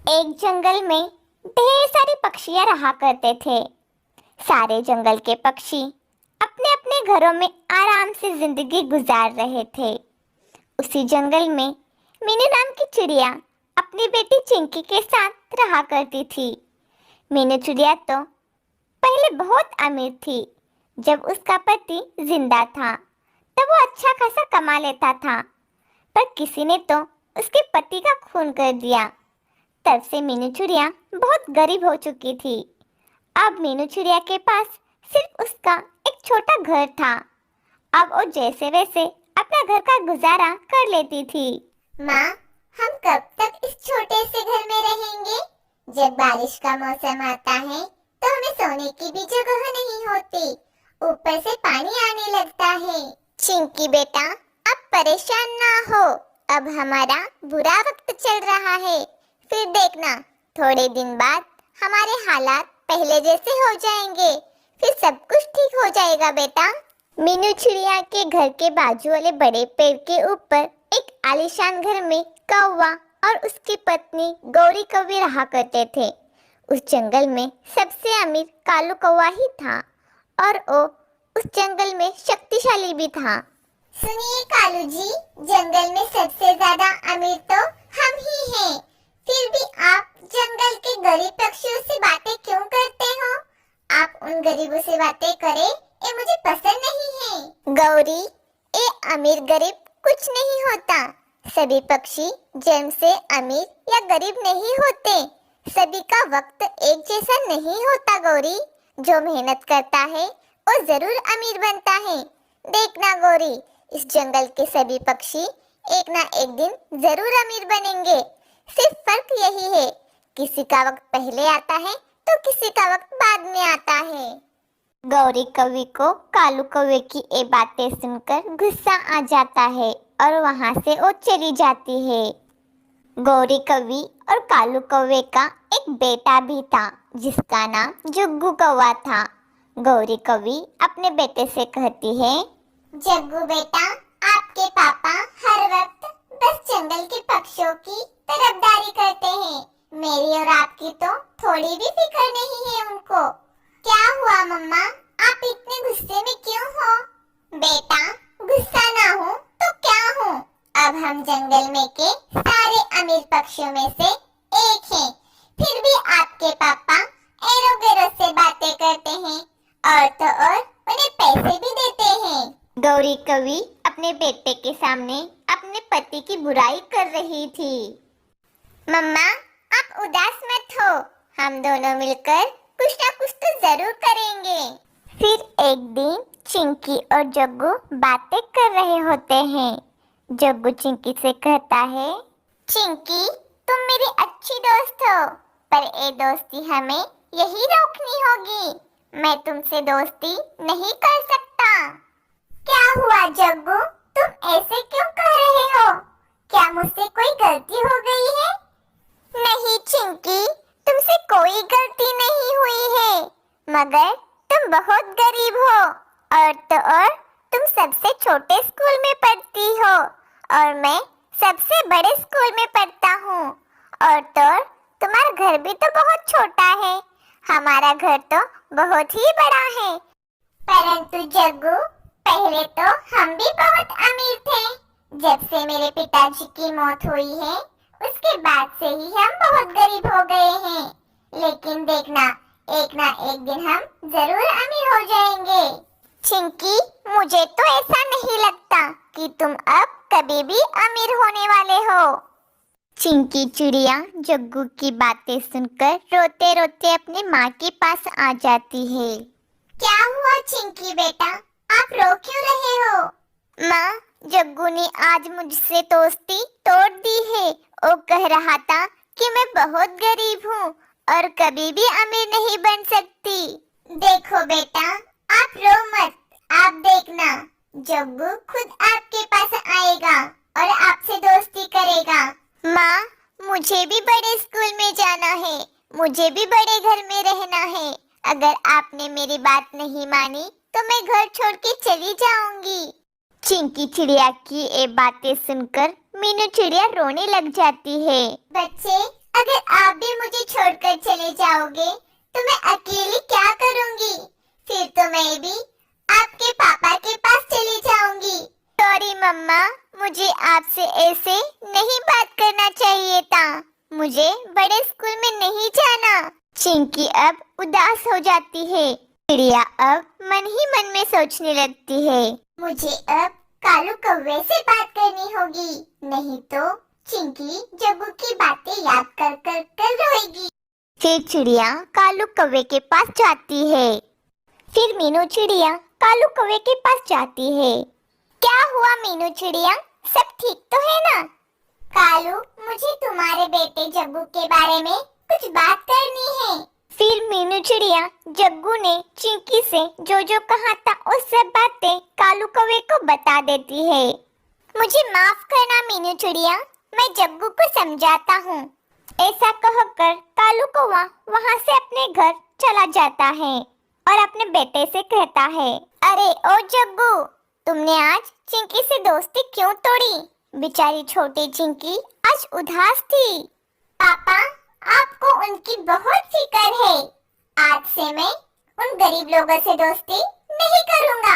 एक जंगल में ढेर सारे पक्षियां रहा करते थे। सारे जंगल के पक्षी अपने अपने घरों में आराम से जिंदगी गुजार रहे थे। उसी जंगल में मीनू नाम की चिड़िया अपनी बेटी चिंकी के साथ रहा करती थी। मीनू चिड़िया तो पहले बहुत अमीर थी। जब उसका पति जिंदा था तब वो अच्छा खासा कमा लेता था, पर किसी ने तो उसके पति का खून कर दिया। तब से मीनू चिड़िया बहुत गरीब हो चुकी थी। अब मीनू चिड़िया के पास सिर्फ उसका एक छोटा घर था। अब वो जैसे वैसे अपना घर का गुजारा कर लेती थी। माँ, हम कब तक इस छोटे से घर में रहेंगे? जब बारिश का मौसम आता है तो हमें सोने की भी जगह नहीं होती, ऊपर से पानी आने लगता है। चिंकी बेटा, अब परेशान ना हो। अब हमारा बुरा वक्त चल रहा है, फिर देखना थोड़े दिन बाद हमारे हालात पहले जैसे हो जाएंगे, फिर सब कुछ ठीक हो जाएगा बेटा। मीनू चिड़िया के घर के बाजू वाले बड़े पेड़ के ऊपर एक आलीशान घर में कौवा और उसकी पत्नी गौरी कौवी रहा करते थे। उस जंगल में सबसे अमीर कालू कौवा ही था और वो उस जंगल में शक्तिशाली भी था। सुनिए कालू जी, जंगल में सबसे ज्यादा अमीर तो हम ही हैं। फिर भी आप जंगल के गरीब पक्षियों से बातें क्यों करते हो? आप उन गरीबों से बातें करें, ये मुझे पसंद नहीं है। गौरी, ये अमीर गरीब कुछ नहीं होता। सभी पक्षी जन्म से अमीर या गरीब नहीं होते। सभी का वक्त एक जैसा नहीं होता गौरी। जो मेहनत करता है वो जरूर अमीर बनता है। देखना गौरी, इस जंगल के सभी पक्षी एक ना एक दिन जरूर अमीर बनेंगे। सिर्फ फर्क यही है, किसी का वक्त पहले आता है तो किसी का वक्त बाद में आता है। गौरी कौवी को कालू कौवे की ये बातें सुनकर गुस्सा आ जाता है और वहां से वो चली जाती है। गौरी कौवी और कालू कौवे का एक बेटा भी था जिसका नाम जुग्गू कौवा था। गौरी कौवी अपने बेटे से कहती है, जग्गू बेटा, आपके पापा हर वक्त बस जंगल के पक्षियों की तरफदारी करते हैं। मेरी और आपकी तो थोड़ी भी फिक्र नहीं है उनको। क्या हुआ मम्मा, आप इतने गुस्से में क्यों हो? बेटा, गुस्सा ना हो तो क्या हो? अब हम जंगल में के सारे अमीर पक्षियों में से एक हैं। फिर भी आपके पापा एरोगेरो से बातें करते हैं और तो और उन्हें पैसे भी देते हैं। गौरी कौवी अपने बेटे के सामने अपने पति की बुराई कर रही थी। मम्मा, आप उदास मत हो, हम दोनों मिलकर कुछ ना कुछ तो जरूर करेंगे। फिर एक दिन चिंकी और जग्गू बातें कर रहे होते हैं। जग्गू चिंकी से कहता है, चिंकी, तुम मेरी अच्छी दोस्त हो, पर ये दोस्ती हमें यही रोकनी होगी। मैं तुमसे दोस्ती नहीं कर सकता। क्या हुआ जग्गू, तुम ऐसे क्यों कह रहे हो? क्या मुझसे कोई गलती हो गई है? नहीं चिंकी, तुमसे कोई गलती नहीं हुई है, मगर तुम बहुत गरीब हो और तो और तुम सबसे छोटे स्कूल में पढ़ती हो और मैं सबसे बड़े स्कूल में पढ़ता हूँ। और तो और तुम्हारा घर भी तो बहुत छोटा है, हमारा घर तो बहुत ही बड़ा है। परंतु जग्गू, पहले तो हम भी बहुत अमीर थे। जब से मेरे पिताजी की मौत हुई है उसके बाद से ही हम बहुत गरीब हो गए हैं। लेकिन देखना, एक ना एक दिन हम जरूर अमीर हो जाएंगे। चिंकी, मुझे तो ऐसा नहीं लगता कि तुम अब कभी भी अमीर होने वाले हो। चिंकी चिड़िया जग्गू की बातें सुनकर रोते रोते अपनी माँ के पास आ जाती है। क्या हुआ चिंकी बेटा, आप रो क्यों रहे हो? माँ, जग्गू ने आज मुझसे दोस्ती तोड़ दी है। वो कह रहा था कि मैं बहुत गरीब हूँ और कभी भी अमीर नहीं बन सकती। देखो बेटा, आप रो मत। आप देखना, जग्गू खुद आपके पास आएगा और आपसे दोस्ती करेगा। माँ, मुझे भी बड़े स्कूल में जाना है, मुझे भी बड़े घर में रहना है। अगर आपने मेरी बात नहीं मानी तो मैं घर छोड़ के चली जाऊंगी। चिंकी चिड़िया की ये बातें सुनकर मीनू चिड़िया रोने लग जाती है। बच्चे, अगर आप मुझे बड़े स्कूल में नहीं जाना। चिंकी अब उदास हो जाती है। चिड़िया अब मन ही मन में सोचने लगती है, मुझे अब कालू कौवे से बात करनी होगी, नहीं तो चिंकी जग्गू की बातें याद कर कर कर रोएगी। फिर चिड़िया कालू कौवे के पास जाती है। फिर मीनू चिड़िया कालू कौवे के पास जाती है। क्या हुआ मीनू चिड़िया, सब ठीक तो है ना? कालू, मुझे तुम्हारे बेटे जग्गू के बारे में कुछ बात करनी है। फिर मीनू चिड़िया जग्गू ने चिंकी से जो जो कहा था वो सब बातें कालू कौवे को बता देती है। मुझे माफ करना मीनू चिड़िया, मैं जग्गू को समझाता हूँ। ऐसा कहकर कालू कौवा वहाँ से अपने घर चला जाता है और अपने बेटे से कहता है, अरे ओ जग्गू, तुमने आज चिंकी से दोस्ती क्यों तोड़ी? बेचारी छोटी चिंकी आज उदास थी। पापा, आपको उनकी बहुत फिक्र है। आज से मैं उन गरीब लोगों से दोस्ती नहीं करूँगा।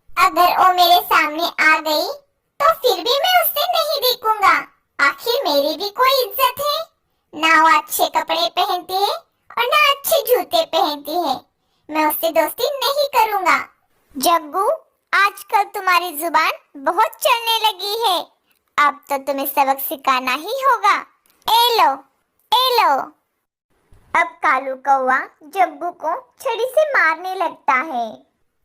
अगर वो मेरे सामने आ गई तो फिर भी मैं उससे नहीं दिखूंगा। आखिर मेरी भी कोई इज्जत है। ना वो अच्छे कपड़े पहनती है और ना अच्छे जूते पहनती है। मैं उससे दोस्ती नहीं करूँगा। जग्गू, आजकल तुम्हारी जुबान बहुत चलने लगी है। अब तो तुम्हें सबक सिखाना ही होगा। ए लो, ए लो। अब कालू कौवा जग्गू को छड़ी से मारने लगता है।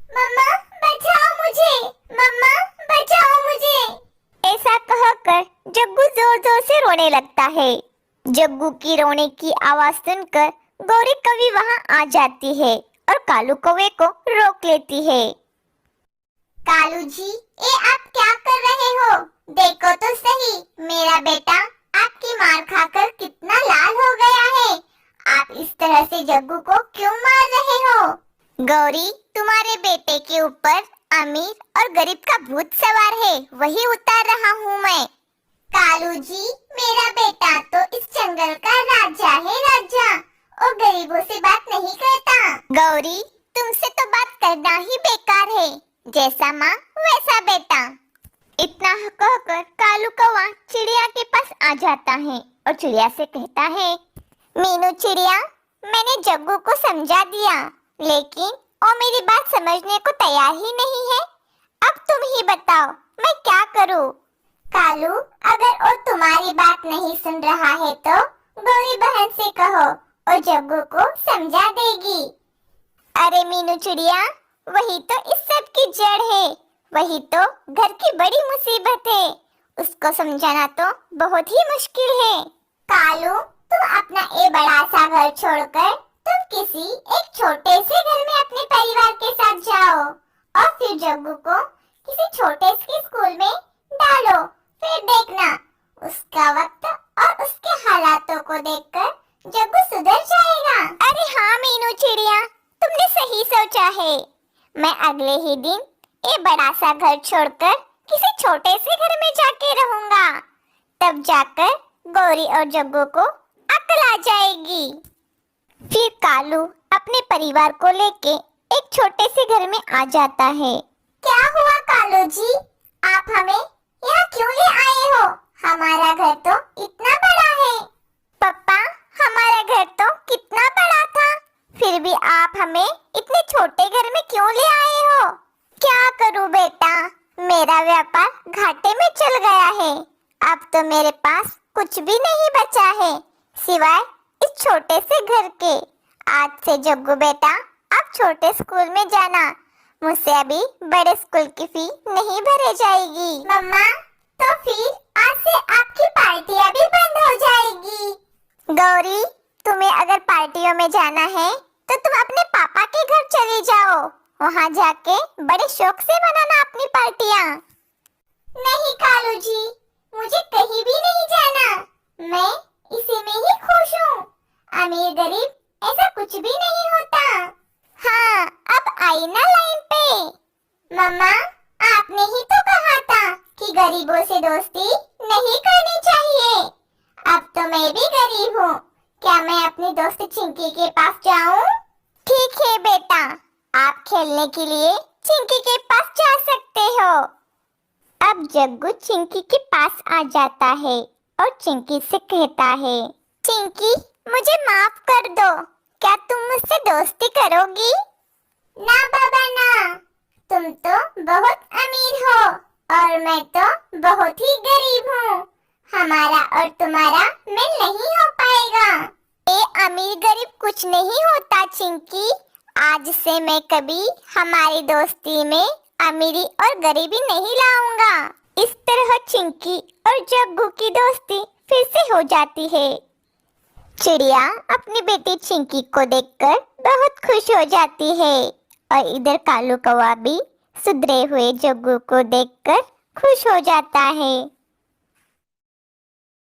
मम्मा बचाओ मुझे, मम्मा बचाओ मुझे। ऐसा कहकर जग्गू जोर जोर से रोने लगता है। जग्गू की रोने की आवाज सुनकर गौरी कवि वहाँ आ जाती है और कालू कौवे को रोक लेती है। कालू जी, ये आप क्या कर रहे हो? देखो तो सही, मेरा बेटा आपकी मार खाकर कितना लाल हो गया है। आप इस तरह से जग्गू को क्यों मार रहे हो? गौरी, तुम्हारे बेटे के ऊपर अमीर और गरीब का भूत सवार है, वही उतार रहा हूँ मैं। कालू जी, मेरा बेटा तो इस जंगल का राजा है, राजा। और गरीबों से बात नहीं करता। गौरी, तुमसे तो बात करना ही बेकार है। जैसा माँ वैसा बेटा। इतना कहकर कालू कौवा चिड़िया के पास आ जाता है और चिड़िया से कहता है, मीनू चिड़िया, मैंने जग्गू को समझा दिया, लेकिन वो मेरी बात समझने को तैयार ही नहीं है। अब तुम ही बताओ, मैं क्या करूँ? कालू, अगर वो तुम्हारी बात नहीं सुन रहा है तो गौरी बहन से कहो और जग्गू को समझा देगी। अरे मीनू चिड़िया, वही तो इस सब की जड़ है, वही तो घर की बड़ी मुसीबत है। उसको समझाना तो बहुत ही मुश्किल है। कालू, तुम अपना ये बड़ा सा घर छोड़कर तुम किसी एक छोटे से घर में अपने परिवार के साथ जाओ और फिर जग्गू को किसी छोटे से स्कूल में डालो। फिर देखना, उसका वक्त और उसके हालातों को देखकर जग्गू सुधर जाएगा। अरे हाँ मीनू चिड़िया, तुमने सही सोचा है। मैं अगले ही दिन ये बड़ा सा घर छोड़कर किसी छोटे से घर में जाके रहूंगा। तब जाकर गौरी और जग्गू को अकल आ जाएगी। फिर कालू अपने परिवार को लेके एक छोटे से घर में आ जाता है। क्या हुआ कालू जी, आप हमें यहाँ क्यों ले आए हो? हमारा घर तो इतना बड़ा है। पापा, हमारा घर तो कितना बड़ा था, फिर भी आप हमें इतने छोटे घर में क्यों ले आए हो? क्या करूं बेटा, मेरा व्यापार घाटे में चल गया है। अब तो मेरे पास कुछ भी नहीं बचा है सिवाय इस छोटे से घर के। आज से जग्गू बेटा, आप छोटे स्कूल में जाना। मुझसे अभी बड़े स्कूल की फी नहीं भरी जाएगी। मम्मा, तो फिर आज से आपकी पार्टियाँ भी बंद हो जाएगी। गौरी, तुम्हें अगर पार्टियों में जाना है तो तुम अपने पापा के घर चले जाओ। वहाँ जाके बड़े शौक से मनाना अपनी पार्टियाँ। नहीं कालू जी, मुझे कहीं भी नहीं जाना। मैं इसी में ही खुश हूँ। अमीर गरीब ऐसा कुछ भी नहीं होता। हाँ, अब आई ना लाइन पे। मम्मा, आपने ही तो कहा था कि गरीबों से दोस्ती नहीं करनी चाहिए। अब तो मैं भी गरीब हूँ। क्या मैं अपनी दोस्त चिंकी के पास जाऊँ? ठीक है बेटा, आप खेलने के लिए चिंकी के पास जा सकते हो। अब जग्गू चिंकी के पास आ जाता है और चिंकी से कहता है, चिंकी, मुझे माफ कर दो। क्या तुम मुझसे दोस्ती करोगी? ना बाबा ना, तुम तो बहुत अमीर हो और मैं तो बहुत ही गरीब हूँ। हमारा और तुम्हारा मेल नहीं हो पाएगा। ये अमीर गरीब कुछ नहीं होता चिंकी। आज से मैं कभी हमारी दोस्ती में अमीरी और गरीबी नहीं लाऊंगा। इस तरह चिंकी और जग्गू की दोस्ती फिर से हो जाती है। चिड़िया अपनी बेटी चिंकी को देखकर बहुत खुश हो जाती है और इधर कालू कौवा भी सुधरे हुए जग्गू को देखकर खुश हो जाता है।